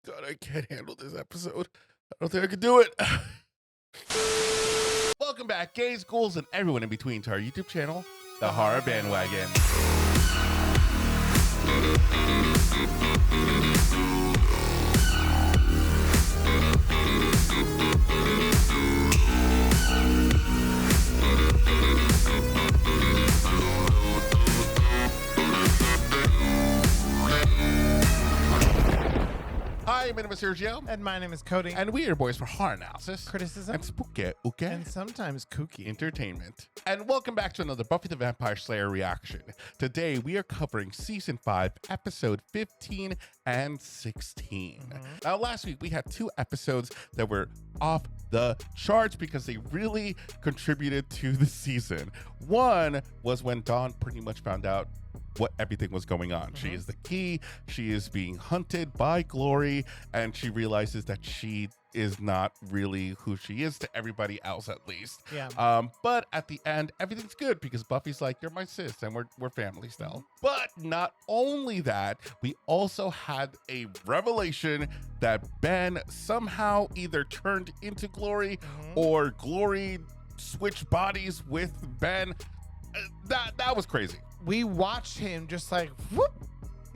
God, I can't handle this episode. I don't think I can do it. Welcome back, gays, ghouls, and everyone in between to our YouTube channel, The Horror Bandwagon. Hi, my name is Sergio. And my name is Cody. And we are boys for horror analysis, Criticism. and spooky, And sometimes kooky. entertainment. And welcome back to another Buffy the Vampire Slayer reaction. Today we are covering season 5, episode 15 and 16. Now, last week we had 2 episodes that were off the charts because they really contributed to the season. One was when Dawn pretty much found out what everything was going on. She is the key. She is being hunted by Glory, and she realizes that she is not really who she is to everybody else, at least. Yeah. But at the end, everything's good because Buffy's like, "You're my sis, and we're family still." But not only that, we also had a revelation that Ben somehow either turned into Glory or Glory switched bodies with Ben. That was crazy. We watched him just like, whoop,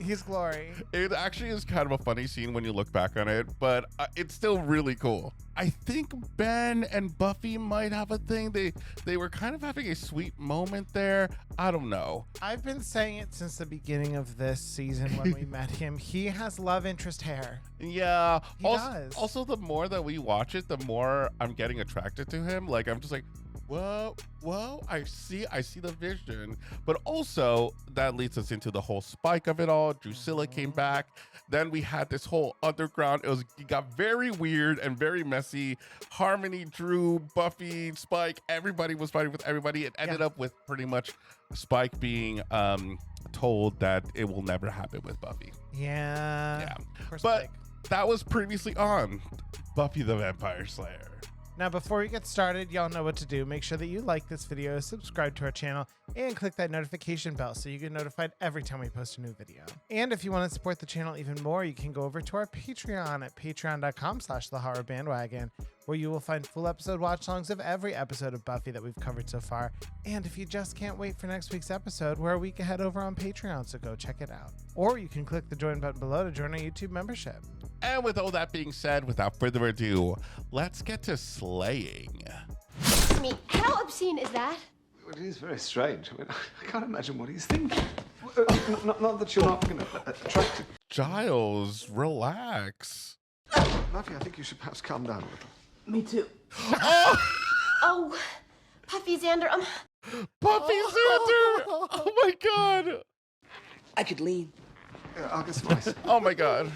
he's Glory. It actually is kind of a funny scene when you look back on it, but it's still really cool. I think Ben and Buffy might have a thing. They were kind of having a sweet moment there. I don't know. I've been saying it since the beginning of this season when we met him. He has love interest hair. Yeah. He does. Also, the more that we watch it, the more I'm getting attracted to him. Like, I'm just like, whoa, I see the vision. But also that leads us into the whole Spike of it all. Drusilla came back. Then we had this whole underground. It got very weird and very messy. Harmony, Drew, Buffy, Spike, everybody was fighting with everybody. It ended up with pretty much Spike being told that it will never happen with Buffy. Yeah. Poor But Spike. that was previously on Buffy the Vampire Slayer. Now, before we get started, y'all know what to do. Make sure that you like this video, subscribe to our channel, and click that notification bell so you get notified every time we post a new video. And if you want to support the channel even more, you can go over to our Patreon at patreon.com/thehorrorbandwagon, where you will find full episode watch songs of every episode of Buffy that we've covered so far. And if you just can't wait for next week's episode, we're a week ahead over on Patreon, so go check it out. Or you can click the join button below to join our YouTube membership. And with all that being said, without further ado, let's get to slaying. I mean, how obscene is that? Well, it is very strange. I mean, I can't imagine what he's thinking. Not that you're not going to attract him. Giles, relax. Buffy, I think you should perhaps calm down a little. Me too. Oh, Puffy Xander, Buffy Xander! Oh my god! I could lean. Yeah, I'll get some ice. Oh my god.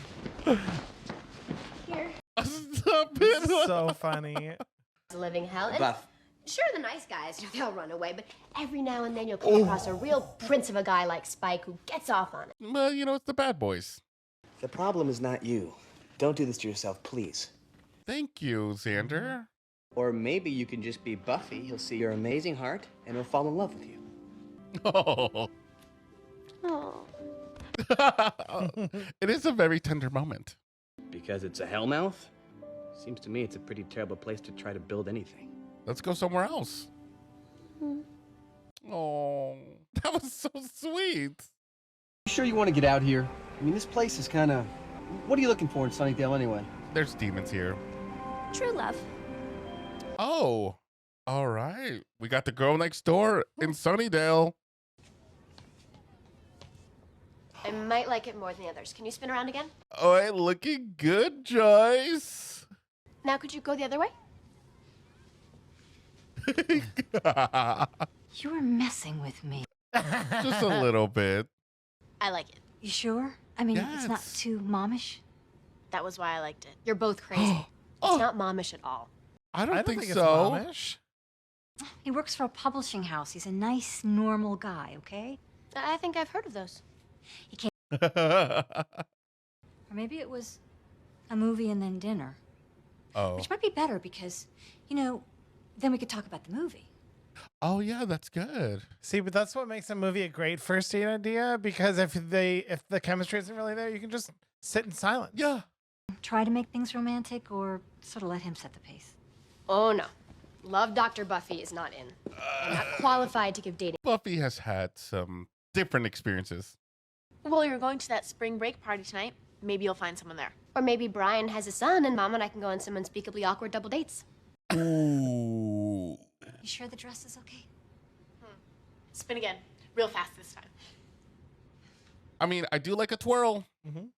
here. Stop it! So funny. It's a living hell. And Buff. sure, the nice guys, they'll run away, but every now and then you'll come across a real prince of a guy like Spike who gets off on it. Well, you know, it's the bad boys. The problem is not you. Don't do this to yourself, please. Thank you, Xander. Or maybe you can just be Buffy. He'll see your amazing heart, and he'll fall in love with you. Oh. Oh. It is a very tender moment. Because it's a hellmouth? Seems to me it's a pretty terrible place to try to build anything. Let's go somewhere else. Oh, that was so sweet. You sure you want to get out here? I mean, this place is kind of... What are you looking for in Sunnydale anyway? There's demons here. True love. Oh, all right. We got the girl next door in Sunnydale. I might like it more than the others. Can you spin around again? Oh, hey, looking good, Joyce. Now, could you go the other way? You're messing with me. Just a little bit. I like it. You sure? I mean, it's not Yes. too mommish? That was why I liked it. You're both crazy. It's not mommish at all. I don't think it's so. momish. He works for a publishing house. He's a nice, normal guy, okay? I think I've heard of those. He came, or maybe it was a movie and then dinner. Oh. Which might be better because, you know, then we could talk about the movie. Oh yeah, that's good. See, but that's what makes a movie a great first date idea, because if the chemistry isn't really there, you can just sit in silence. Yeah. try to make things romantic or sort of let him set the pace? Oh, no. Love Dr. Buffy is not in. I'm not qualified to give dating. Buffy has had some different experiences. Well, you're going to that spring break party tonight. Maybe you'll find someone there. Or maybe Brian has a son and Mom and I can go on some unspeakably awkward double dates. Ooh. You sure the dress is okay? Spin again. Real fast this time. I mean, I do like a twirl. I'm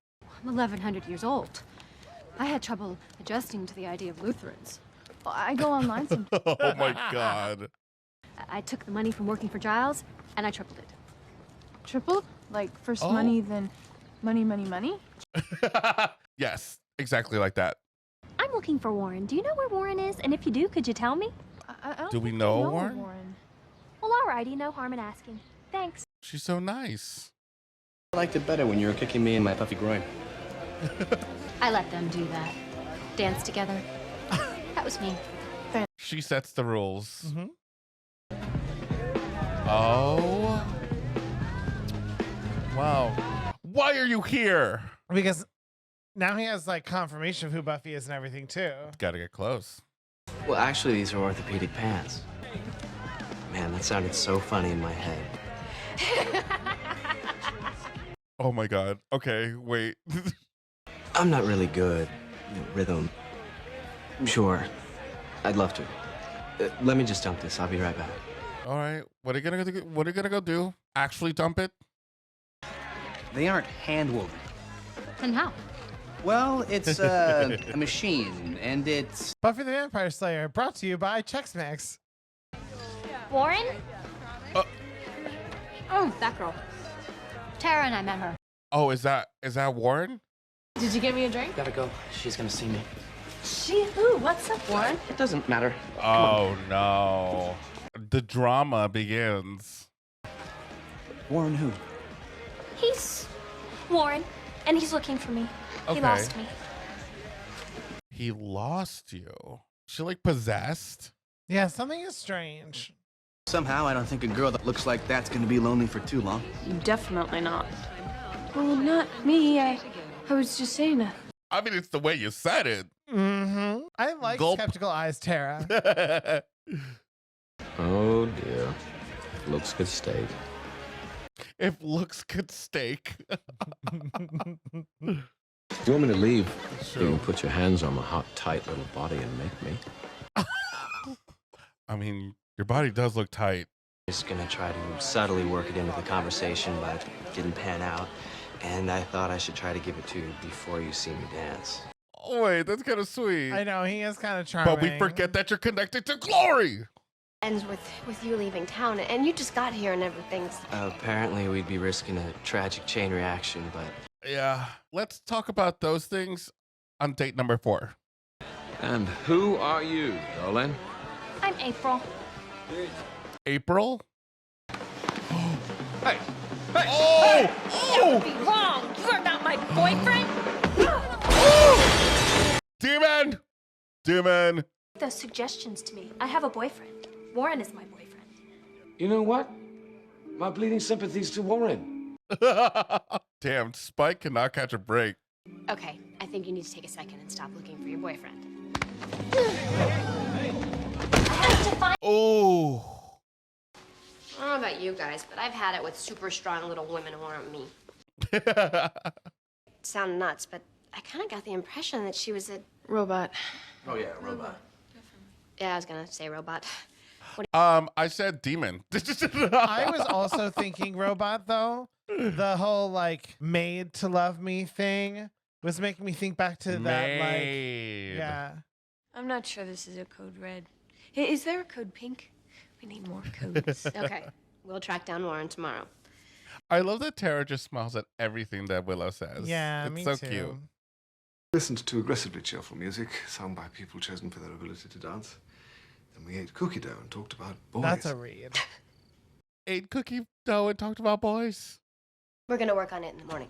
1,100 years old. I had trouble adjusting to the idea of Lutherans. Well, I go online sometimes. Oh my God. I took the money from working for Giles, and I tripled it. Tripled? Like first Oh. money, then money, money, money? Yes, exactly like that. I'm looking for Warren. Do you know where Warren is? And if you do, could you tell me? I don't Do we think know I Warren? Well, alrighty, no harm in asking. Thanks. She's so nice. I liked it better when you were kicking me in my puffy groin. I let them do that. Dance together. That was me. She sets the rules. Oh. Wow. Why are you here? Because now he has like confirmation of who Buffy is and everything too. Gotta get close. Well, actually, these are orthopedic pants. Man, that sounded so funny in my head. Oh my God. Okay, wait. I'm not really good. Rhythm. Sure. I'd love to. Let me just dump this. I'll be right back. All right. What are you gonna do? What are you gonna go do? Actually dump it? They aren't hand-woven. And how? Well, it's a machine, and it's... Buffy the Vampire Slayer, brought to you by Chex Mix. Warren? Oh, that girl. Tara and I met her. Oh, is that Warren? Did you get me a drink? Gotta go. She's gonna see me. She who? What's up, Warren? It doesn't matter. Oh no. The drama begins. Warren who? He's Warren, and he's looking for me. Okay. He lost me. He lost you. She like possessed? Yeah, something is strange. Somehow, I don't think a girl that looks like that's gonna be lonely for too long. Definitely not. Well, not me. I was just saying that. I mean, it's the way you said it. I like Gulp. Skeptical Eyes Tara. Oh dear. Looks good steak. If looks could steak. You want me to leave? Sure. You can put your hands on my hot, tight little body and make me. I mean, your body does look tight. Just gonna try to subtly work it into the conversation, but it didn't pan out. And I thought I should try to give it to you before you see me dance. Oh, wait, that's kind of sweet. I know, he is kind of charming. But we forget that you're connected to Glory. Ends with you leaving town, and you just got here and everything's... Apparently, we'd be risking a tragic chain reaction, but... Yeah, let's talk about those things on date number 4. And who are you, Dolan? I'm April. April? Hey! Oh! That would be wrong. You are not my boyfriend. Demon! Demon! Those suggestions to me. I have a boyfriend. Warren is my boyfriend. You know what? My bleeding sympathies to Warren. Damn, Spike cannot catch a break. Okay, I think you need to take a second and stop looking for your boyfriend. Oh. I don't know about you guys, but I've had it with super strong little women who aren't me. Sound nuts, but I kind of got the impression that she was a... Robot. Oh, yeah, robot. Yeah, I was gonna say robot. I said demon. I was also thinking robot, though. The whole, like, made to love me thing was making me think back to that, Made. like... Yeah. I'm not sure this is a code red. Is there a code pink? We need more codes. Okay, we'll track down Warren tomorrow. I love that Tara just smiles at everything that Willow says. Yeah, it's me so too. cute. Listened to aggressively cheerful music, sung by people chosen for their ability to dance. Then we ate cookie dough and talked about boys. That's a read. Ate cookie dough and talked about boys. We're gonna work on it in the morning.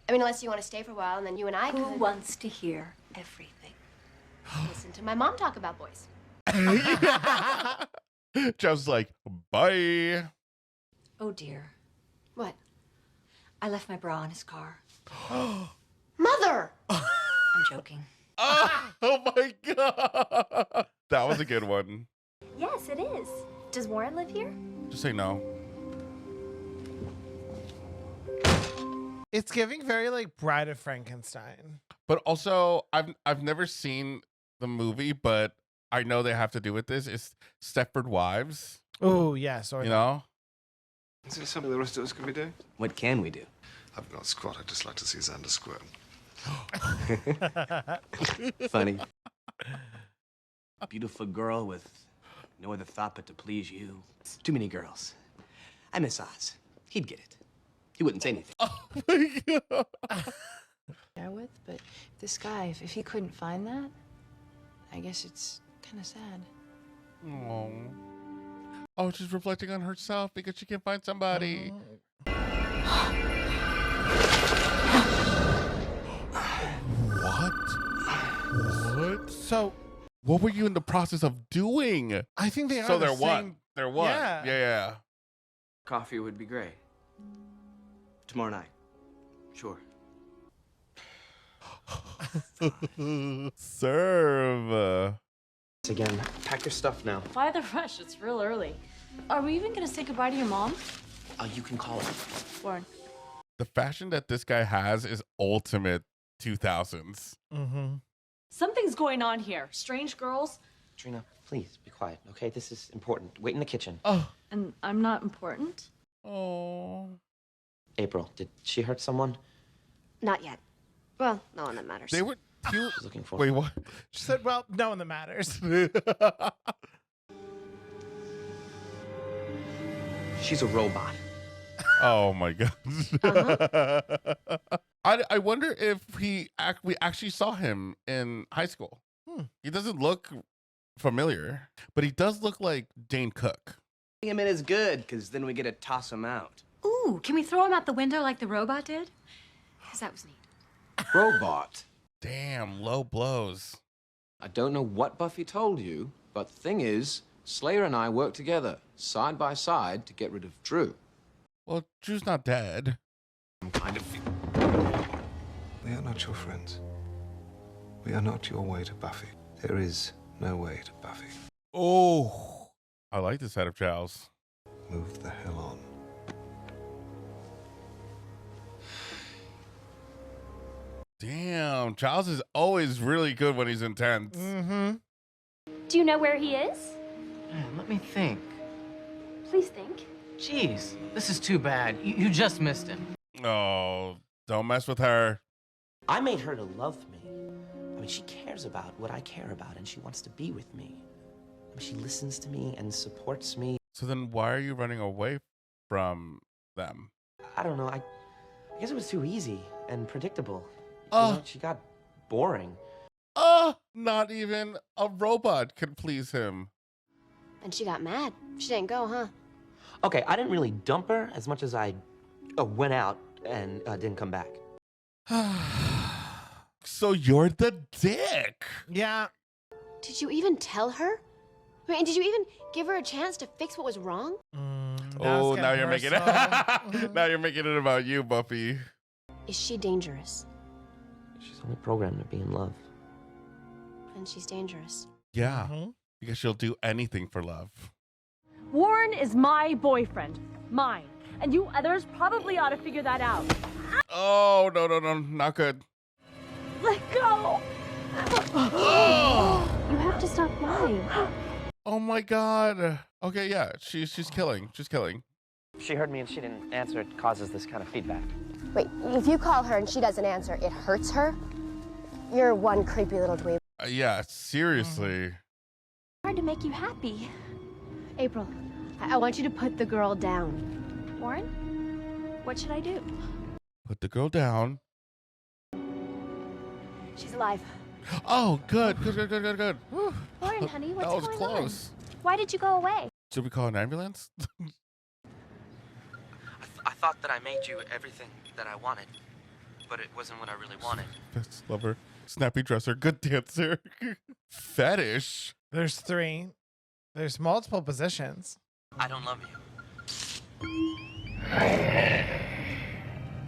I mean, unless you want to stay for a while, and then you and I Who could wants to hear everything? listen to my mom talk about boys. Jeff's like, bye. Oh dear. What? I left my bra in his car. Mother! I'm I'm joking. Oh my God. That was a good one. Yes, it is. Does Warren live here? Just say no. It's giving very like Bride of Frankenstein. But also, I've never seen the movie, but I know they have to do with this. It's Stepford Wives. Oh, yes. Or You know? Is there something the rest of us can be doing? What can we do? I've not squat. I'd just like to see Xander squirm. Funny. A beautiful girl with no other thought but to please you. Too many girls. I miss Oz. He'd get it. He wouldn't say anything. Oh my God. With, but this guy, if he couldn't find that, I guess it's kind of sad. Oh, she's reflecting on herself because she can't find somebody. What? So, what were you in the process of doing? I think they are So the they're same. one. They're one. Yeah. Yeah. Coffee would be great. Tomorrow night. Sure. Serve. Again, pack your stuff now. Why the rush? It's real early. Are we even gonna say goodbye to your mom? You can call her. Warren. The fashion that this guy has is ultimate 2000s. Mm-hmm. Something's going on here. Strange girls. Trina, please be quiet, okay? This is important. Wait in the kitchen. Oh. And I'm not important? Oh. April, did she hurt someone? Not yet. Well, no one that matters. They were cute. She's looking for. Wait, what? She said, well, no one that matters. She's a robot. Oh my God. I wonder if we actually saw him in high school. He doesn't look familiar, but he does look like Dane Cook. Him in is good, because then we get to toss him out. Ooh, can we throw him out the window like the robot did? Because that was neat. Robot? Damn, low blows. I don't know what Buffy told you, but the thing is, Slayer and I work together, side by side, to get rid of Drew. Well, Drew's not dead. I'm kind of... We are not your friends. We are not your way to Buffy. There is no way to Buffy. Oh, I like this side of Giles. Move the hell on. Damn, Giles is always really good when he's intense. Mm-hmm. Do you know where he is? Let me think. Please think. Jeez, this is too bad. You just missed him. Oh, don't mess with her. I made her to love me. I mean, she cares about what I care about, and she wants to be with me. I mean, she listens to me and supports me. So then why are you running away from them? I don't know. I guess it was too easy and predictable. Oh. You know, she got boring. Not even a robot could please him. And she got mad. She didn't go, huh? Okay, I didn't really dump her as much as I went out and didn't come back. So you're the dick. Yeah. Did you even tell her? I mean, did you even give her a chance to fix what was wrong? Oh, now you're making it. Now you're making it about you, Buffy. Is she dangerous? She's only programmed to be in love. And she's dangerous. Yeah, because she'll do anything for love. Warren is my boyfriend. Mine. And you others probably ought to figure that out. Oh, no, not good. Let go! You have to stop lying. Oh my God. Okay, yeah, she's killing. She's killing. She heard me and she didn't answer. It causes this kind of feedback. Wait, if you call her and she doesn't answer, it hurts her? You're one creepy little dweeb. Yeah, seriously. Hard to make you happy. April, I want you to put the girl down. Warren, what should I do? Put the girl down. She's alive. Oh, good. Whew. Warren, honey, what's That was going close. on? Why did you go away? Should we call an ambulance? I thought that I made you everything that I wanted, but it wasn't what I really wanted. Best lover, snappy dresser, good dancer. Fetish. There's 3. There's multiple positions. I don't love you.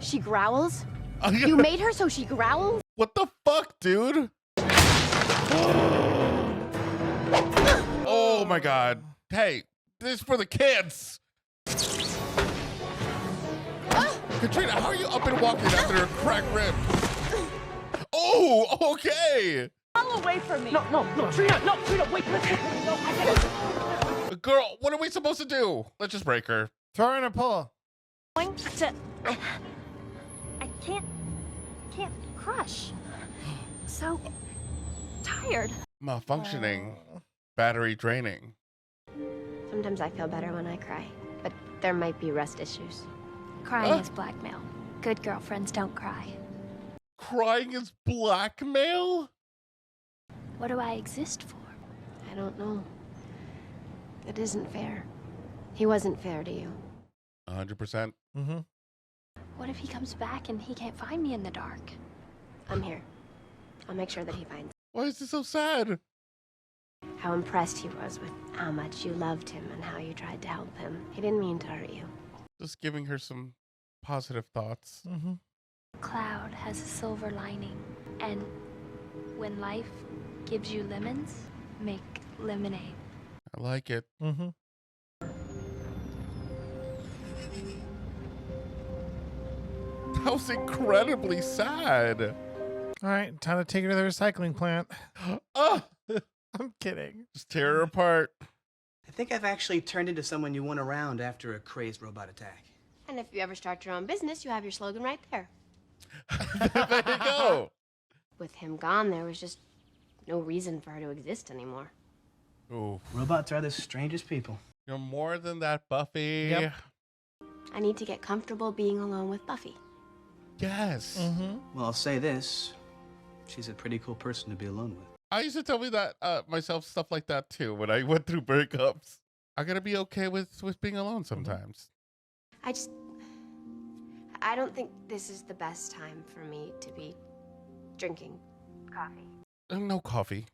She growls? You made her so she growls? What the fuck, dude? Oh my God. Hey, this is for the kids. Katrina, how are you up and walking after a cracked rib? Oh, okay. All away from me. No, Trina, wait, listen. No, I gotta... Girl, what are we supposed to do? Let's just break her. Throw her in a pool. Going to... I can't crush. So tired. Malfunctioning. Battery draining. Sometimes I feel better when I cry, but there might be rest issues. Crying is blackmail. Good girlfriends don't cry. Crying is blackmail? What do I exist for? I don't know. It isn't fair. He wasn't fair to you. 100%. Mm-hmm. What if he comes back and he can't find me in the dark? I'm here. I'll make sure that he finds. Why is this so sad? How impressed he was with how much you loved him and how you tried to help him. He didn't mean to hurt you. Just giving her some positive thoughts. Mm-hmm. Cloud has a silver lining, and when life gives you lemons, make lemonade. I like it. Mm-hmm. That was incredibly sad. All right, time to take her to the recycling plant. Oh, I'm kidding. just tear her apart. I think I've actually turned into someone you want around after a crazed robot attack. And if you ever start your own business, you have your slogan right there. There you go. With him gone, there was just no reason for her to exist anymore. Ooh. Robots are the strangest people. You're more than that, Buffy. Yep. I need to get comfortable being alone with Buffy. Yes. Mm-hmm. Well, I'll say this. She's a pretty cool person to be alone with. I used to tell me that myself stuff like that too when I went through breakups. I gotta be okay with being alone sometimes. I don't think this is the best time for me to be drinking coffee. No coffee.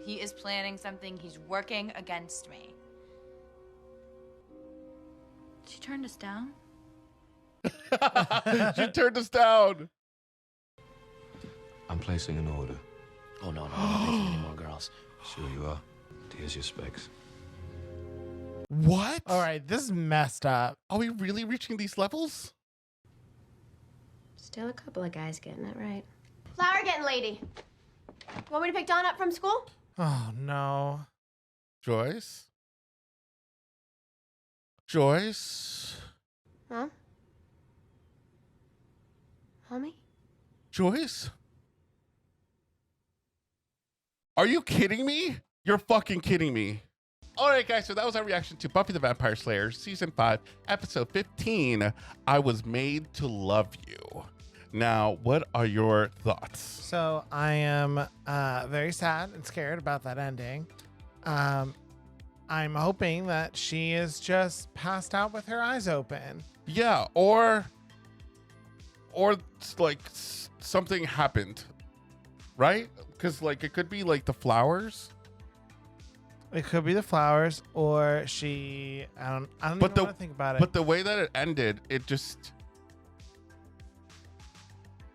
He is planning something. He's working against me. She turned us down? She turned us down. I'm placing an order. Oh, no, I'm not taking any more girls. Sure you are. Here's your specs. What? All right, this is messed up. Are we really reaching these levels? Still a couple of guys getting it right. Flower getting lady. Want me to pick Dawn up from school? Oh, no. Joyce? Joyce? Huh? Homie? Joyce? Are you kidding me? You're fucking kidding me. All right, guys, so that was our reaction to Buffy the Vampire Slayer, Season 5, Episode 15, I Was Made to Love You. Now, what are your thoughts? So I am very sad and scared about that ending. I'm hoping that she is just passed out with her eyes open. Yeah, or like something happened, right? Because like it could be like the flowers. It could be the flowers, or she. I don't even want to think about it. But the way that it ended, it just.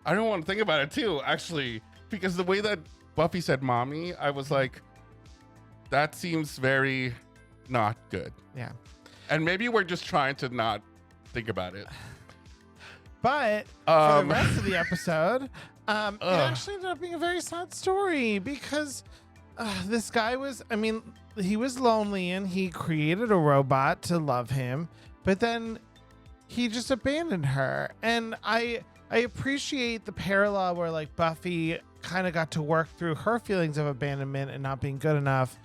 I don't want to think about it too, actually, because the way that Buffy said "mommy," I was like, that seems very not good. Yeah. And maybe we're just trying to not think about it. But for the rest of the episode, it actually ended up being a very sad story because this guy was, I mean, he was lonely and he created a robot to love him, but then he just abandoned her. And I appreciate the parallel where like Buffy kind of got to work through her feelings of abandonment and not being good enough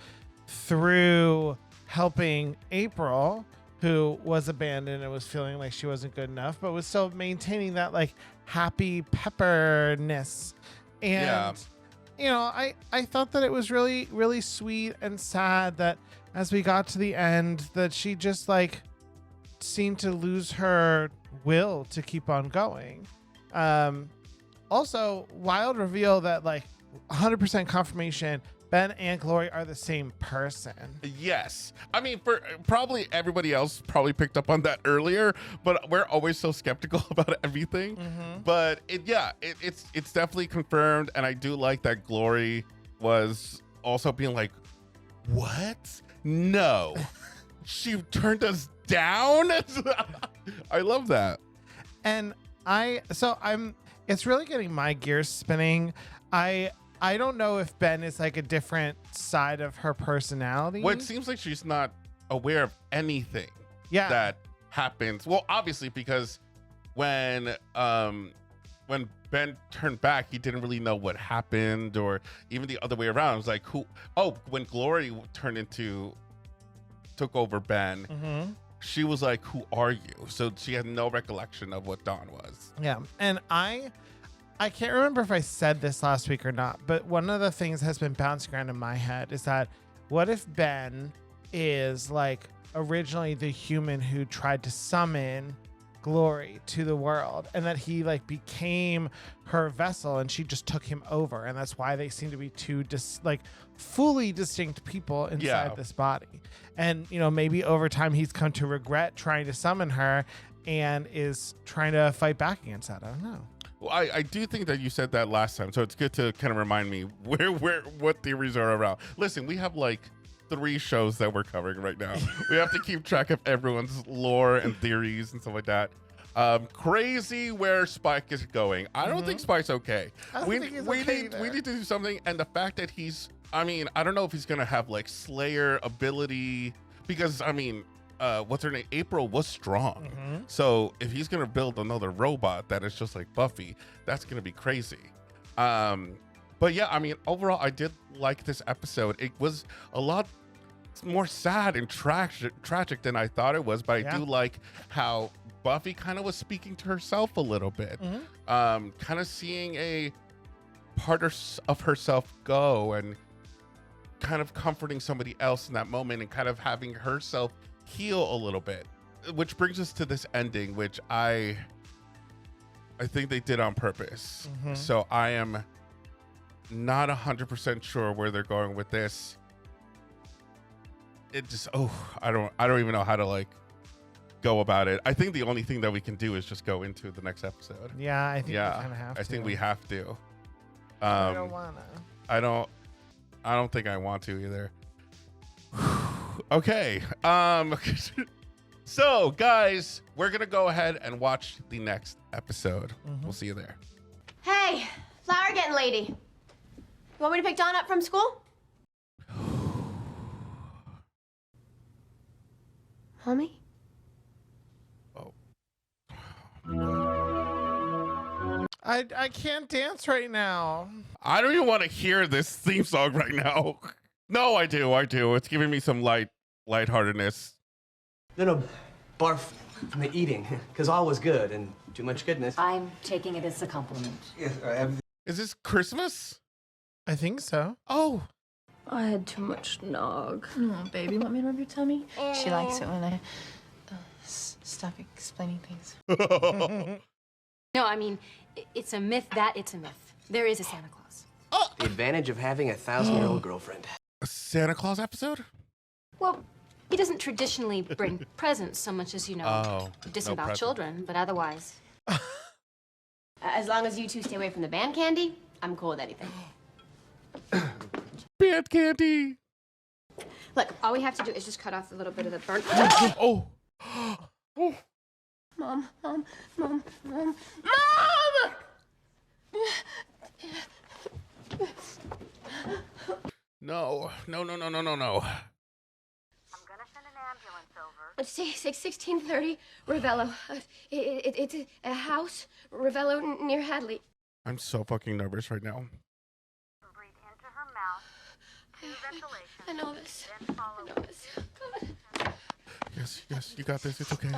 through helping April, who was abandoned and was feeling like she wasn't good enough, but was still maintaining that like happy pepperness. And you know, I thought that it was really, really sweet and sad that as we got to the end that she just like seemed to lose her will to keep on going. Also, wild reveal that like 100% confirmation Ben and Glory are the same person. Yes. I mean, for probably everybody else probably picked up on that earlier, but we're always so skeptical about everything. But it's definitely confirmed. And I do like that Glory was also being like, what? No. She turned us down? I love that. And it's really getting my gears spinning. I don't know if Ben is like a different side of her personality. Well, it seems like she's not aware of anything that happens. Well, obviously, because when Ben turned back, he didn't really know what happened, or even the other way around. It was like, when Glory took over Ben, she was like, who are you? So she had no recollection of what Dawn was. Yeah. And I can't remember if I said this last week or not, but one of the things that's been bouncing around in my head is that what if Ben is like originally the human who tried to summon Glory to the world, and that he like became her vessel and she just took him over, and that's why they seem to be two fully distinct people inside this body. And maybe over time he's come to regret trying to summon her and is trying to fight back against that. I don't know. Well, I do think that you said that last time, so it's good to kind of remind me what theories are around. Listen, we have like 3 shows that we're covering right now. We have to keep track of everyone's lore and theories and stuff like that. Crazy where Spike is going. I don't think Spike's okay. We need to do something. And the fact that I don't know if he's gonna have like Slayer ability, because what's her name? April was strong. So if he's gonna build another robot that is just like Buffy, that's gonna be crazy. But yeah, overall, I did like this episode. It was a lot more sad and tragic than I thought it was, but I do like how Buffy kind of was speaking to herself a little bit, kind of seeing a part of herself go and kind of comforting somebody else in that moment and kind of having herself heal a little bit, which brings us to this ending, which I think they did on purpose. So I am not 100% sure where they're going with this. It just I don't even know how to like go about it. I think the only thing that we can do is just go into the next episode. Yeah, I think we kind of have to. I think we have to. I don't wanna. I don't think I want to either. Okay. So guys, we're gonna go ahead and watch the next episode. We'll see you there. Hey, flower getting lady. You want me to pick Dawn up from school? Mommy? I can't dance right now. I don't even want to hear this theme song right now. No, I do. It's giving me some lightheartedness. No, barf from the eating, because all was good and too much goodness. I'm taking it as a compliment. Yes, Is this Christmas? I think so. Oh. I had too much nog. Oh, baby, want me to rub your tummy? She likes it when I stop explaining things. No, it's a myth that it's a myth. There is a Santa Claus. The advantage of having a 1,000-year-old girlfriend. A Santa Claus episode? Well, he doesn't traditionally bring presents so much as, disembowel children, but otherwise. As long as you two stay away from the band candy, I'm cool with anything. Band candy. Look, all we have to do is just cut off a little bit of the burnt. Oh. Mom! No. It's 1630 Ravello. It's a house, Ravello, near Hadley. I'm so fucking nervous right now. Breathe into her mouth. Ventilation. I know this. God. Yes, you got this. It's okay.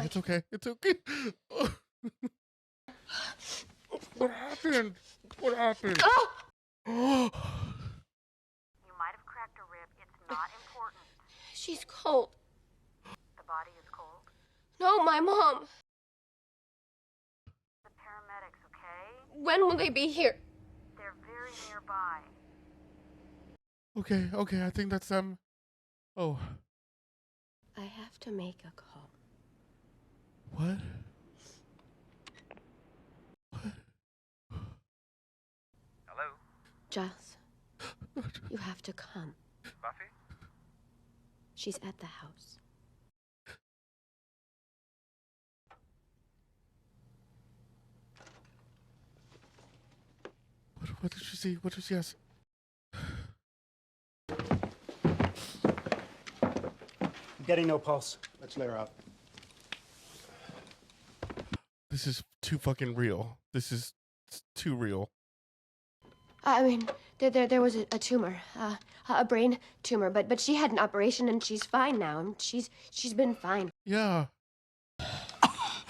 What happened? Oh! You might have cracked a rib. It's not important. She's cold. The body is cold. No, my mom. The paramedics, okay? When will they be here? They're very nearby. Okay, okay, I think that's them. Oh. I have to make a call. What? Hello? Giles, you have to come. Buffy? She's at the house. What did she see? What did she ask? I'm getting no pulse. Let's lay her out. This is too fucking real. This is too real. I mean, there was a tumor, a brain tumor, but she had an operation and she's fine now. And she's been fine. Yeah.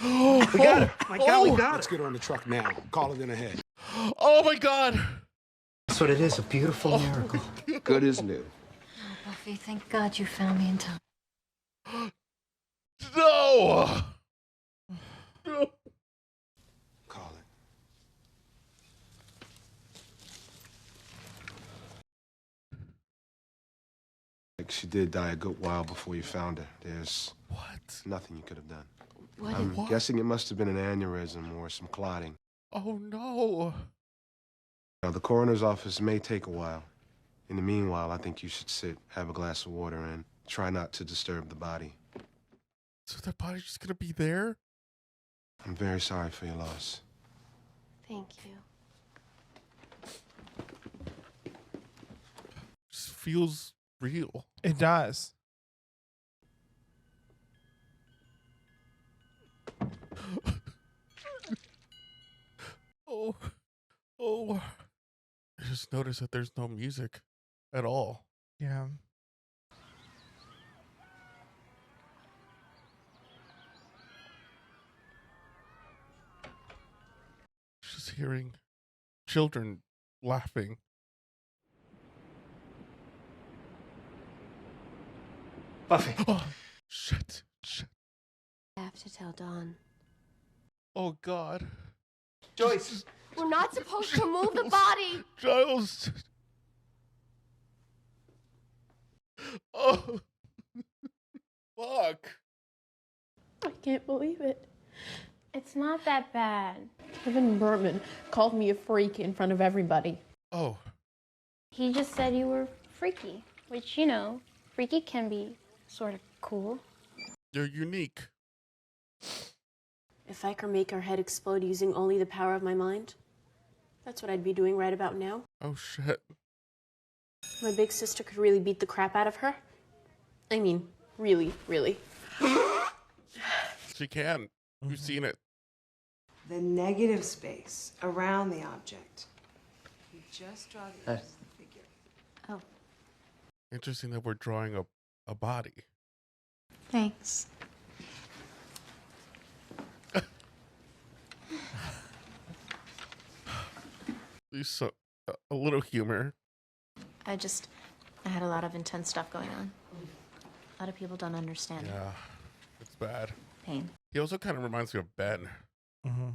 We got her. My God, we got her. Let's get her on the truck now. Call it in ahead. Oh my God. That's what it is, a beautiful miracle. Good as new. Oh, Buffy, thank God you found me in time. No. No. Call it. Like she did die a good while before you found her. There's nothing you could have done. I'm guessing it must have been an aneurysm or some clotting. Oh no. Now, the coroner's office may take a while. In the meanwhile, I think you should sit, have a glass of water, and try not to disturb the body. So that body's just gonna be there? I'm very sorry for your loss. Thank you. Just feels real. It does. Oh. Oh. I just noticed that there's no music at all. Yeah. Just hearing children laughing. Buffy. Oh, shit. Shit. I have to tell Dawn. Oh, God. Joyce. We're not supposed to move the body. Giles. Oh. Fuck. I can't believe it. It's not that bad. Kevin Berman called me a freak in front of everybody. Oh. He just said you were freaky, which, you know, freaky can be sort of cool. You're unique. If I could make her head explode using only the power of my mind, that's what I'd be doing right about now. Oh, shit. My big sister could really beat the crap out of her. I mean, really, really. She can. You've seen it. The negative space around the object. You just draw the edge of the figure. Oh. Interesting that we're drawing a body. Thanks. At least so, a little humor. I had a lot of intense stuff going on. A lot of people don't understand. Yeah, it's bad. Pain. He also kind of reminds me of Ben. Mm-hmm.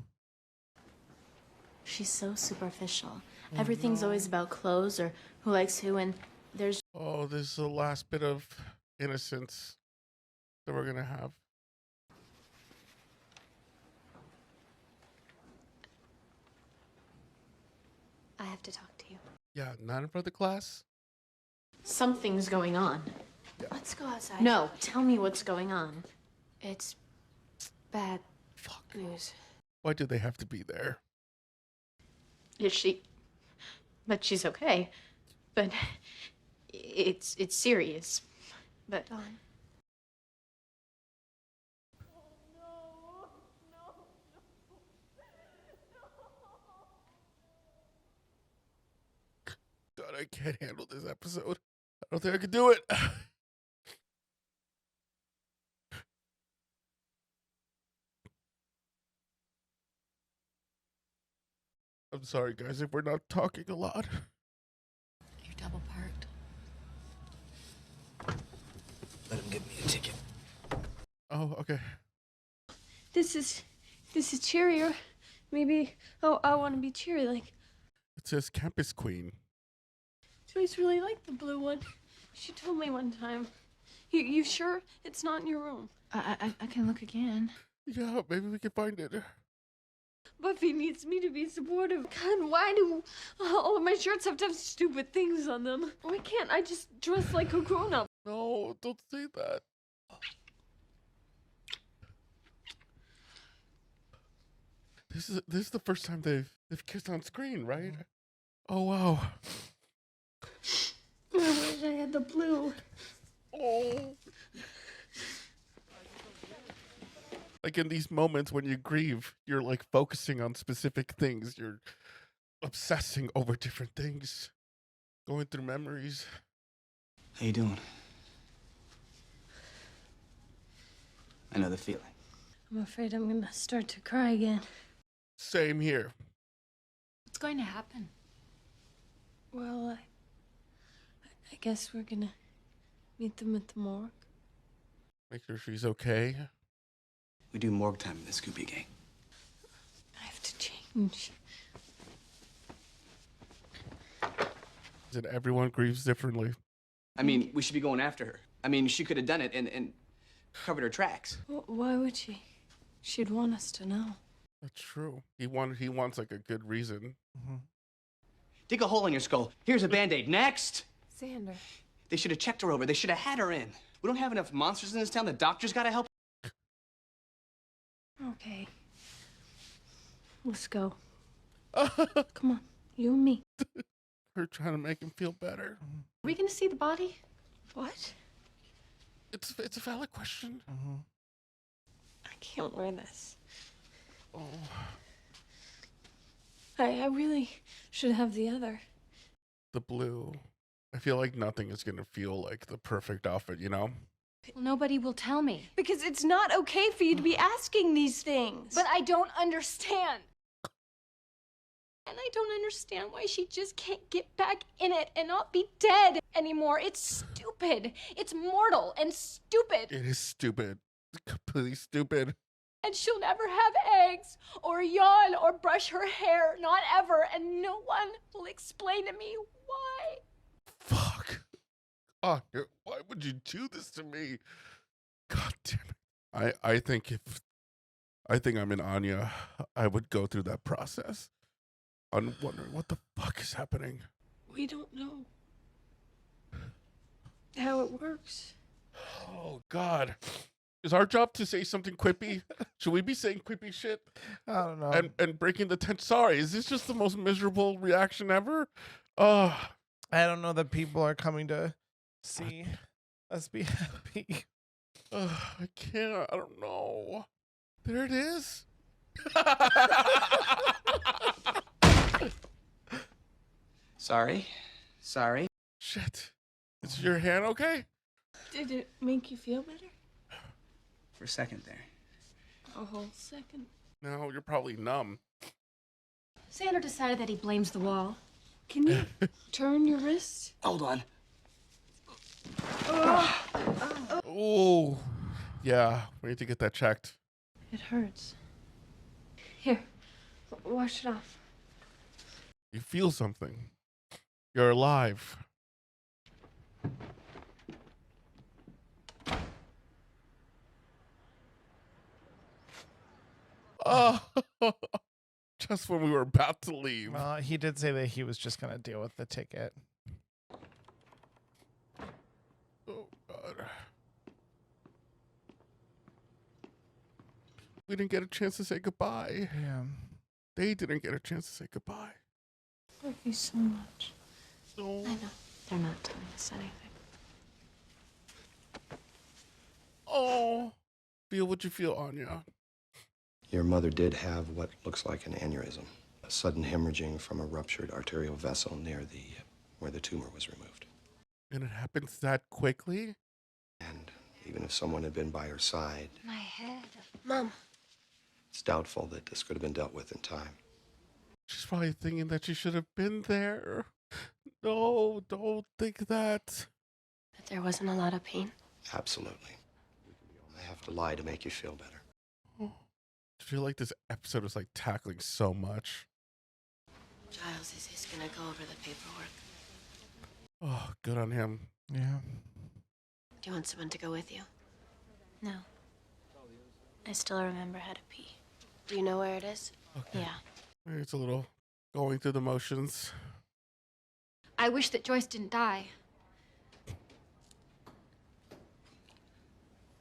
She's so superficial. Everything's always about clothes or who likes who, and there's... Oh, this is the last bit of innocence that we're gonna have. I have to talk to you. Yeah, not in front of the class. Something's going on. Let's go outside. No, tell me what's going on. It's bad news. Why do they have to be there? Is she... But she's okay. But it's serious. But... Dawn. God, I can't handle this episode. I don't think I can do it. I'm sorry, guys, if we're not talking a lot. You're double parked. Let him give me a ticket. Oh, okay. This is cheerier. Maybe I want to be cheery like. It says Campus Queen. Joyce really liked the blue one. She told me one time. You sure it's not in your room? I can look again. Yeah, maybe we can find it. Buffy needs me to be supportive. God, why do all of my shirts have to have stupid things on them? Why can't I just dress like a grown-up? No, don't say that. This is the first time they've kissed on screen, right? Oh wow. I wish I had the blue. Oh. Like in these moments when you grieve, you're like focusing on specific things. You're obsessing over different things, going through memories. How you doing? I know the feeling. I'm afraid I'm gonna start to cry again. Same here. What's going to happen? Well, I guess we're gonna meet them at the morgue. Make sure she's okay. We do morgue time in the Scooby Gang. I have to change. And everyone grieves differently. I mean, we should be going after her. I mean, she could have done it and covered her tracks. Why would she? She'd want us to know. That's true. He wants like a good reason. Dig a hole in your skull. Here's a Band-Aid. Next! Xander. They should have checked her over. They should have had her in. We don't have enough monsters in this town. The doctor's got to help. Okay. Let's go. Come on, you and me. Her trying to make him feel better. Are we gonna see the body? What? It's a valid question. I can't wear this. Oh. I really should have the other. The blue. I feel like nothing is gonna feel like the perfect outfit, you know? Well, nobody will tell me. Because it's not okay for you to be asking these things. But I don't understand. And I don't understand why she just can't get back in it and not be dead anymore. It's stupid. It's mortal and stupid. It is stupid. Completely stupid. And she'll never have eggs or yawn or brush her hair. Not ever. And no one will explain to me why. Fuck. Oh, why would you do this to me? God damn it. I think I'm in Anya. I would go through that process. I'm wondering what the fuck is happening. We don't know how it works. Oh God. Is our job to say something quippy? Should we be saying quippy shit? I don't know. And breaking the tension. Sorry, is this just the most miserable reaction ever? I don't know that people are coming to see us be happy. I can't. I don't know. There it is. Sorry. Shit. Is your hand okay? Did it make you feel better? For a second there. A whole second. No, you're probably numb. Xander decided that he blames the wall. Can you turn your wrist? Hold on. Oh. Yeah, we need to get that checked. It hurts. Here, wash it off. You feel something. You're alive. Oh, just when we were about to leave. He did say that he was just going to deal with the ticket. Oh, God. We didn't get a chance to say goodbye. Yeah. They didn't get a chance to say goodbye. Love you so much. No. I know. They're not telling us anything. Oh. Feel what you feel, Anya. Your mother did have what looks like an aneurysm, a sudden hemorrhaging from a ruptured arterial vessel near where the tumor was removed. And it happens that quickly? And even if someone had been by her side, My head. Mom. it's doubtful that this could have been dealt with in time. She's probably thinking that she should have been there. No, don't think that. But there wasn't a lot of pain. Absolutely. I have to lie to make you feel better. I feel like this episode was like tackling so much. Giles is gonna go over the paperwork. Oh, good on him. Yeah. Do you want someone to go with you? No. I still remember how to pee. Do you know where it is? Okay. Yeah. It's a little going through the motions. I wish that Joyce didn't die.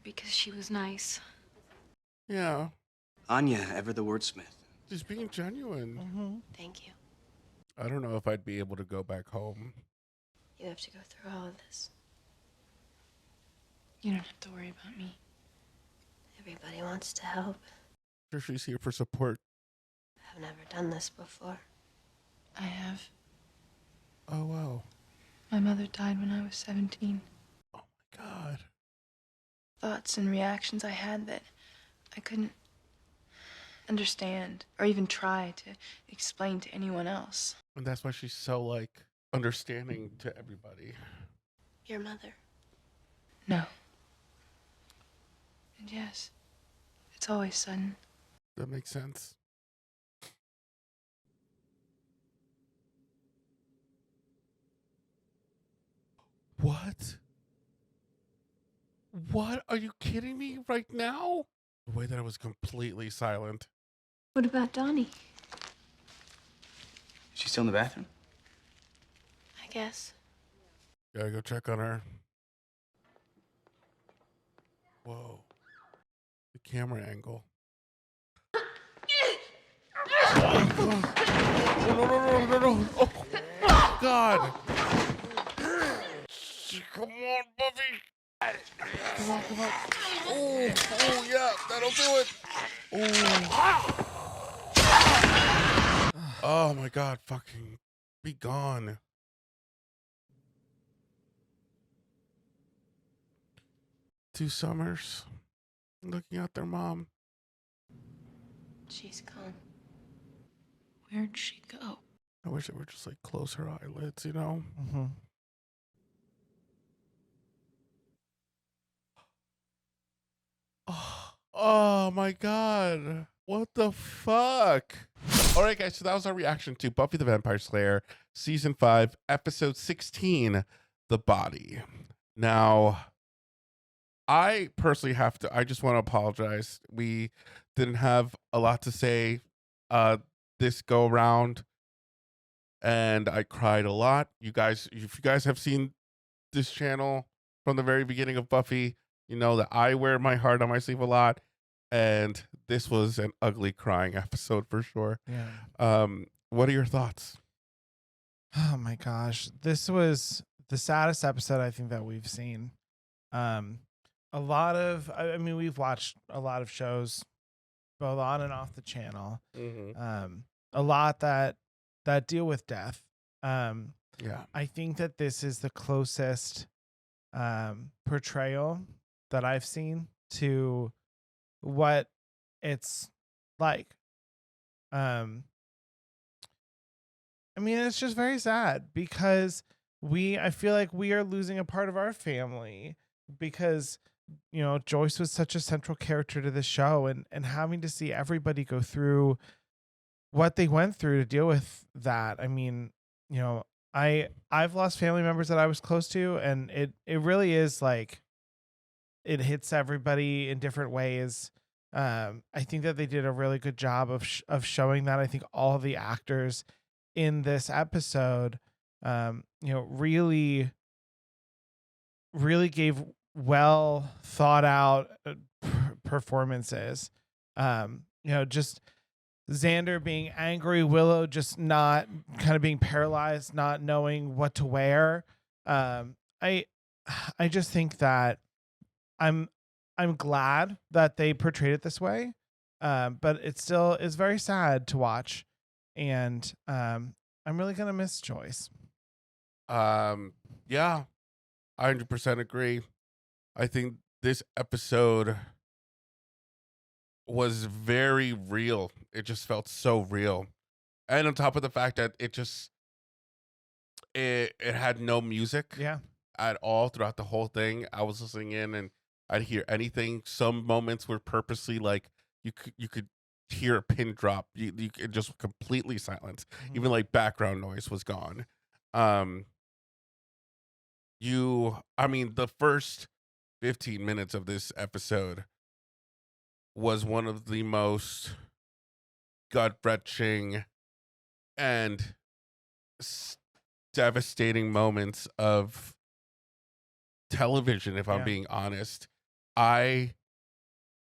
Because she was nice. Yeah. Anya, ever the wordsmith. She's being genuine. Thank you. I don't know if I'd be able to go back home. You have to go through all of this. You don't have to worry about me. Everybody wants to help. Sure, she's here for support. I've never done this before. I have. Oh, wow. My mother died when I was 17. Oh, my God. Thoughts and reactions I had that I couldn't understand or even try to explain to anyone else. And that's why she's so, like, understanding to everybody. Your mother. No. And yes, it's always sudden. That makes sense. What? What? Are you kidding me right now? The way that I was completely silent. What about Donnie? She's still in the bathroom? I guess. Gotta go check on her. Whoa. The camera angle. No. Oh, God. Come on, Buffy. Come on. Oh, yeah, that'll do it. Oh, my God, fucking be gone. Two summers looking at their mom. She's gone. Where'd she go? I wish they would just like close her eyelids, you know? Mm-hmm. Oh my God. What the fuck? All right, guys. So that was our reaction to Buffy the Vampire Slayer, season 5, episode 16, The Body. Now, I personally I just want to apologize. We didn't have a lot to say this go around, and I cried a lot. You guys, if you guys have seen this channel from the very beginning of Buffy, you know that I wear my heart on my sleeve a lot, and this was an ugly crying episode for sure. Yeah. What are your thoughts? Oh my gosh. This was the saddest episode I think that we've seen. A lot of, I mean, we've watched a lot of shows, both on and off the channel. A lot that deal with death. Yeah. I think that this is the closest portrayal that I've seen to what it's like. I mean, it's just very sad because I feel like we are losing a part of our family because, you know, Joyce was such a central character to the show, and having to see everybody go through what they went through to deal with that. I mean, you know, I've lost family members that I was close to, and it really is like it hits everybody in different ways. I think that they did a really good job of showing that. I think all the actors in this episode, you know, really gave well thought out performances. You know, just Xander being angry, Willow just not kind of being paralyzed, not knowing what to wear. I just think that I'm glad that they portrayed it this way. But it still is very sad to watch. And I'm really gonna miss Joyce. Yeah, I 100% agree. I think this episode was very real. It just felt so real. And on top of the fact that it had no music at all throughout the whole thing. I was listening in and I'd hear anything. Some moments were purposely like you could hear a pin drop. You just completely silence. Even like background noise was gone. I mean, the first 15 minutes of this episode was one of the most gut-wrenching and devastating moments of television, if I'm Yeah. being honest. I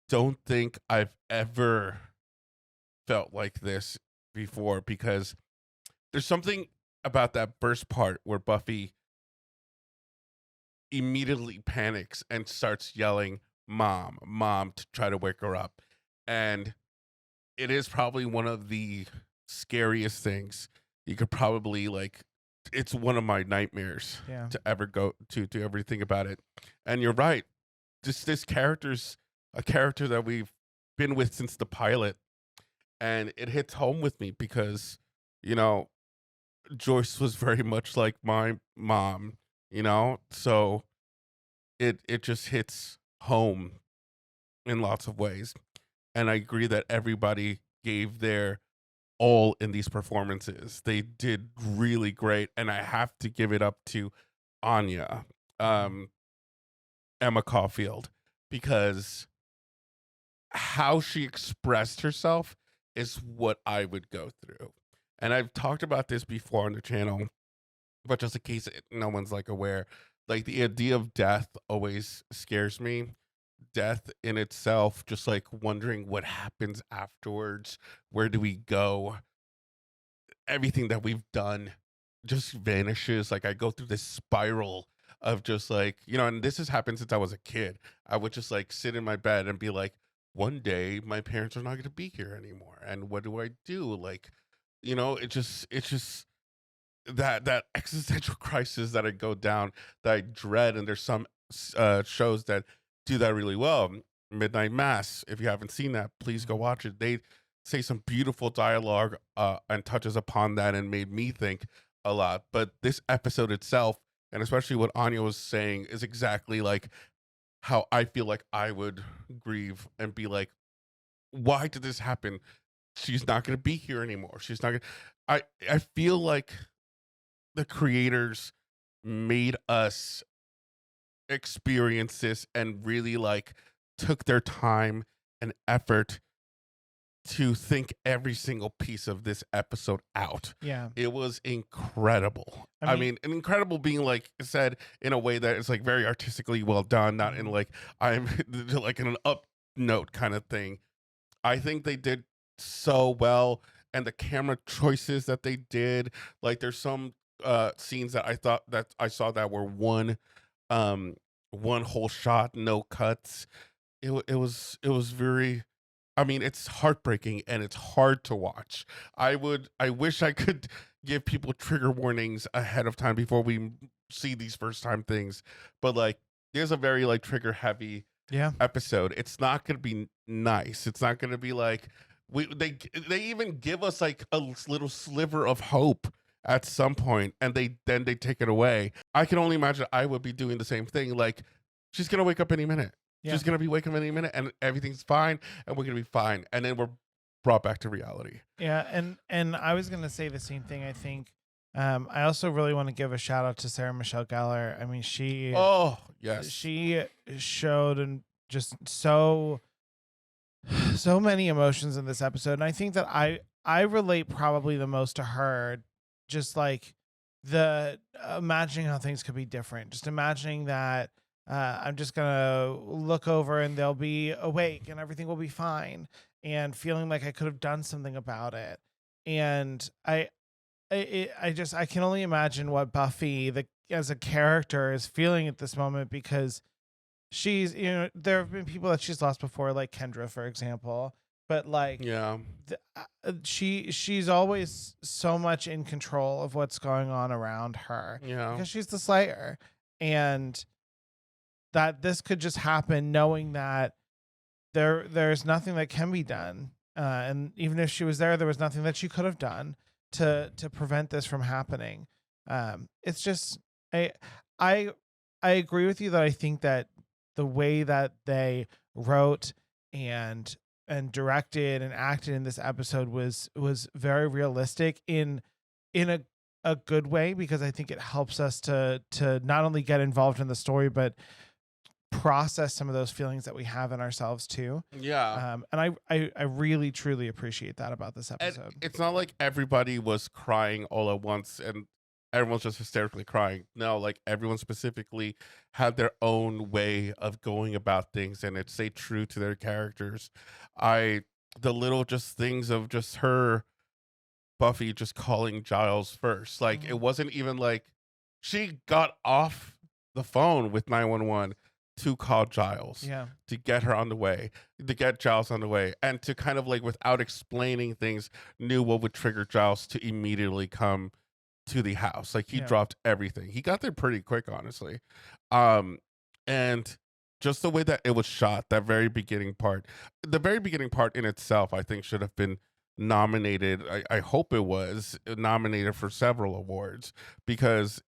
don't think I've ever felt like this before, because there's something about that first part where Buffy immediately panics and starts yelling, "Mom, mom," to try to wake her up. And it is probably one of the scariest things you could probably like. It's one of my nightmares Yeah. to ever go to ever think about it. And you're right. This character's a character that we've been with since the pilot. And it hits home with me because, you know, Joyce was very much like my mom, so it just hits home in lots of ways. And I agree that everybody gave their all in these performances. They did really great, and I have to give it up to Anya, Emma Caulfield, because how she expressed herself is what I would go through. And I've talked about this before on the channel, but just in case no one's like aware, like the idea of death always scares me. Death in itself, just like wondering what happens afterwards, where do we go? Everything that we've done just vanishes. Like I go through this spiral of just like, and this has happened since I was a kid. I would just like sit in my bed and be like, one day my parents are not going to be here anymore. And what do I do? Like, it's just that existential crisis that I go down, that I dread. And there's some shows that do that really well. Midnight Mass, if you haven't seen that, please go watch it. They say some beautiful dialogue and touches upon that and made me think a lot. But this episode itself, and especially what Anya was saying, is exactly like how I feel like I would grieve and be like, why did this happen? She's not going to be here anymore. She's not going to. I feel like the creators made us experience this and really like took their time and effort to think every single piece of this episode out. Yeah. It was incredible. I mean, incredible being like said in a way that is like very artistically well done, not in like I'm like in an up note kind of thing. I think they did so well, and the camera choices that they did, like there's some scenes that I thought that I saw that were one whole shot, no cuts. It was very, I mean, it's heartbreaking and it's hard to watch. I wish I could give people trigger warnings ahead of time before we see these first time things, but like there's a very like trigger heavy episode. It's not going to be nice. It's not going to be like they even give us like a little sliver of hope at some point, and they take it away. I can only imagine I would be doing the same thing. Like she's going to wake up any minute. Yeah. She's going to be waking up any minute, and everything's fine, and we're going to be fine. And then we're brought back to reality. Yeah, and I was gonna say the same thing. I think I also really want to give a shout out to Sarah Michelle Gellar. I mean, she showed and just so many emotions in this episode, and I think that I relate probably the most to her. Just like the imagining how things could be different. Just imagining that I'm just gonna look over and they'll be awake and everything will be fine, and feeling like I could have done something about it. And I can only imagine what Buffy as a character is feeling at this moment, because she's, there have been people that she's lost before, like Kendra, for example, but like, she's always so much in control of what's going on around her, because she's the Slayer, and that this could just happen, knowing that there's nothing that can be done, and even if she was there was nothing that she could have done to prevent this from happening. It's just I agree with you that I think that the way that they wrote and directed and acted in this episode was very realistic in a a good way, because I think it helps us to not only get involved in the story, but process some of those feelings that we have in ourselves too. Yeah. And I really truly appreciate that about this episode. And it's not like everybody was crying all at once and everyone's just hysterically crying. No, like everyone specifically had their own way of going about things, and it stayed true to their characters. The little just things of just her, Buffy, just calling Giles first. Like it wasn't even like she got off the phone with 911 to call Giles, to get her on the way, to get Giles on the way, and to kind of like, without explaining things, knew what would trigger Giles to immediately come to the house. Like he dropped everything. He got there pretty quick, honestly. And just the way that it was shot, the very beginning part in itself, I think should have been nominated. I hope it was nominated for several awards, because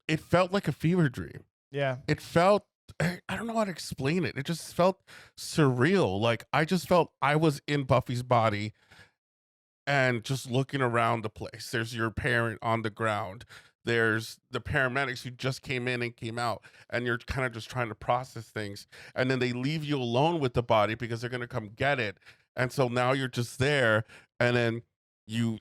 it felt like a fever dream. Yeah. It felt, I don't know how to explain it. It just felt surreal. Like I just felt I was in Buffy's body and just looking around the place. There's your parent on the ground. There's the paramedics who just came in and came out, and you're kind of just trying to process things. And then they leave you alone with the body because they're going to come get it. And so now you're just there, and then you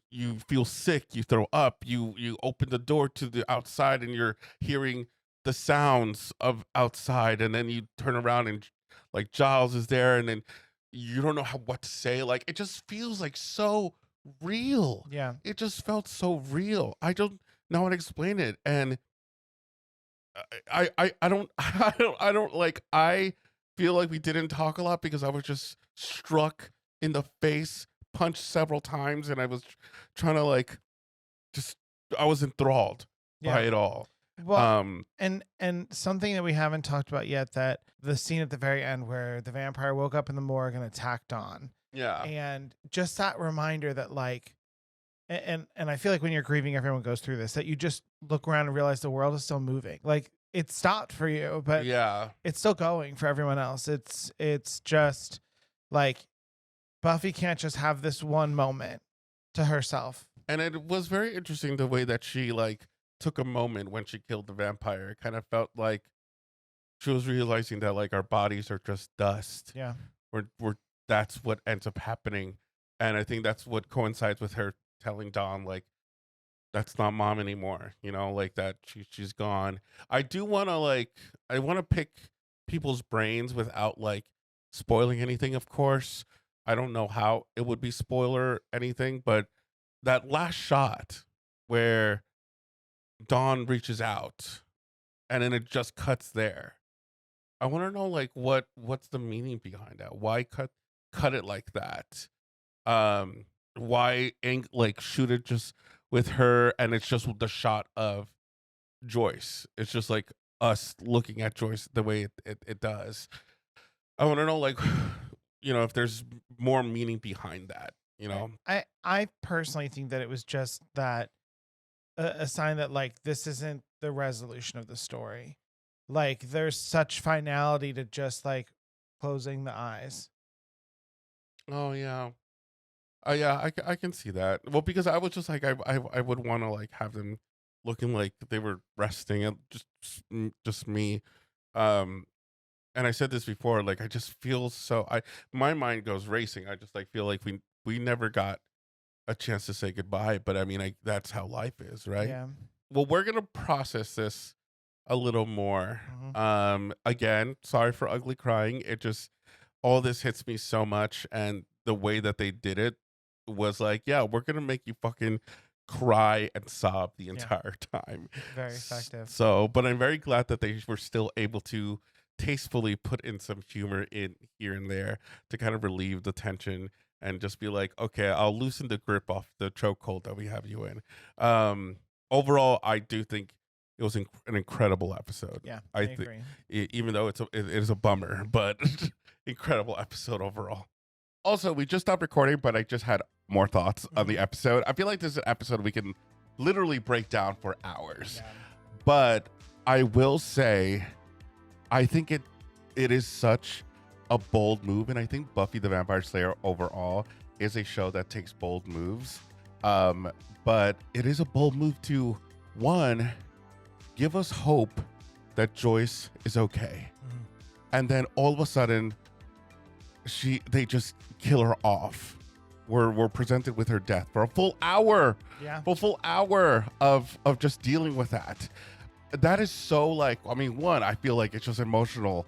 feel sick, you throw up, you open the door to the outside, and you're hearing the sounds of outside, and then you turn around and like Giles is there, and then you don't know what to say. Like it just feels like so real. Yeah. It just felt so real. I don't know how to explain it. And I don't like, I feel like we didn't talk a lot because I was just struck in the face, punched several times, and I was trying to like, I was enthralled by it all. Well, and something that we haven't talked about yet, that the scene at the very end where the vampire woke up in the morgue and attacked Dawn. Yeah. And just that reminder that like, and I feel like when you're grieving, everyone goes through this, that you just look around and realize the world is still moving. Like it stopped for you, but it's still going for everyone else. It's just like Buffy can't just have this one moment to herself. And it was very interesting the way that she like took a moment when she killed the vampire. It kind of felt like she was realizing that like our bodies are just dust. Yeah. We're that's what ends up happening. And I think that's what coincides with her telling Dawn, like, that's not mom anymore, you know, like that she's gone. I do want to pick people's brains without like spoiling anything, of course. I don't know how it would be spoiler anything, but that last shot where Dawn reaches out and then it just cuts there. I want to know like what's the meaning behind that? Why cut it like that? Why like shoot it just with her and it's just the shot of Joyce? It's just like us looking at Joyce the way it does. I want to know like, you know, if there's more meaning behind that, you know. I personally think that it was just that a sign that like this isn't the resolution of the story. Like there's such finality to just like closing the eyes. Oh yeah. Yeah, I can see that. Well, because I was just like I would want to like have them looking like they were resting, and just me. And I said this before, like I just feel so my mind goes racing. I just like feel like we never got a chance to say goodbye, but I mean that's how life is, right? Yeah. Well, we're gonna process this a little more. Again, sorry for ugly crying. It just, all this hits me so much, and the way that they did it was like, yeah, we're gonna make you fucking cry and sob the entire time. Very effective. So, but I'm very glad that they were still able to tastefully put in some humor in here and there to kind of relieve the tension and just be like, okay, I'll loosen the grip off the chokehold that we have you in. Overall, I do think it was an incredible episode. Yeah, I agree. think even though it is a bummer, but incredible episode overall. Also, we just stopped recording, but I just had more thoughts on the episode. I feel like this is an episode we can literally break down for hours. Yeah. But I will say, I think it is such a bold move, and I think Buffy the Vampire Slayer overall is a show that takes bold moves. But it is a bold move to, one, give us hope that Joyce is okay. And then all of a sudden, they just kill her off. We're presented with her death for a full hour. Yeah. For a full hour of just dealing with that. That is so like, I mean, one, I feel like it's just emotional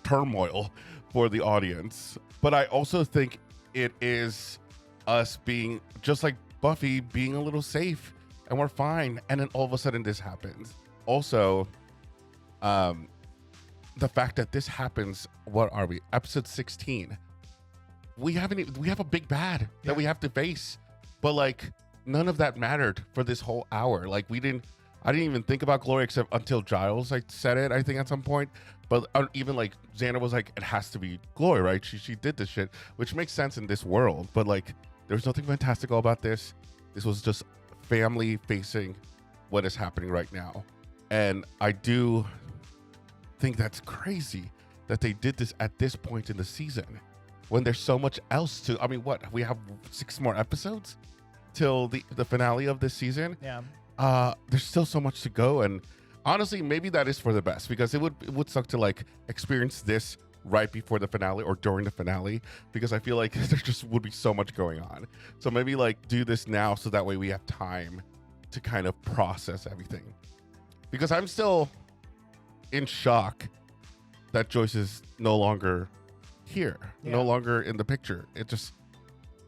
turmoil for the audience. But I also think it is us being just like Buffy being a little safe and we're fine. And then all of a sudden this happens. Also, the fact that this happens, what are we? Episode 16. We have a big bad that we have to face. But like none of that mattered for this whole hour. Like I didn't even think about Gloria except until Giles like said it, I think at some point. But even like Xander was like, it has to be Gloria, right? She did this shit, which makes sense in this world. But like there's nothing fantastical about this. This was just family facing what is happening right now. And I do think that's crazy that they did this at this point in the season when there's so much else to, I mean, what, we have 6 more episodes till the finale of this season. Yeah. There's still so much to go, and honestly maybe that is for the best, because it would suck to like experience this right before the finale or during the finale, because I feel like there just would be so much going on. So maybe like do this now so that way we have time to kind of process everything, because I'm still in shock that Joyce is no longer here, no longer in the picture. It just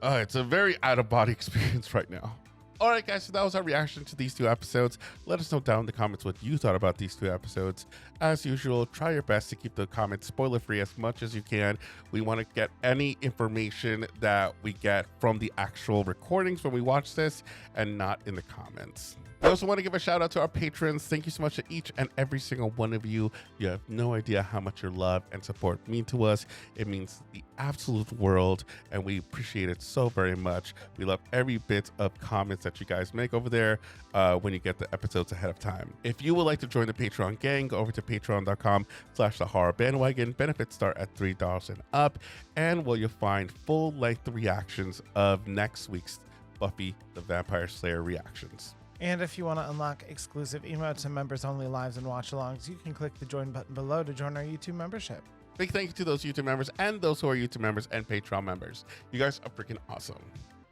it's a very out-of-body experience right now. All right, guys, so that was our reaction to these 2 episodes. Let us know down in the comments what you thought about these 2 episodes. As usual, try your best to keep the comments spoiler-free as much as you can. We want to get any information that we get from the actual recordings when we watch this and not in the comments. We also want to give a shout out to our patrons. Thank you so much to each and every single one of you. You have no idea how much your love and support mean to us. It means the absolute world, and we appreciate it so very much. We love every bit of comments that you guys make over there when you get the episodes ahead of time. If you would like to join the Patreon gang, go over to patreon.com/thehorrorbandwagon. Benefits start at $3 and up, and where you'll find full-length reactions of next week's Buffy the Vampire Slayer reactions. And if you want to unlock exclusive emotes and members-only lives and watch-alongs, you can click the join button below to join our YouTube membership. Big thank you to those YouTube members and those who are YouTube members and Patreon members. You guys are freaking awesome.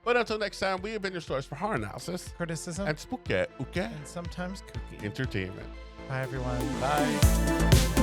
But until next time, we have been your stories for horror analysis, criticism, and spooky, and sometimes kooky entertainment. Bye, everyone. Bye.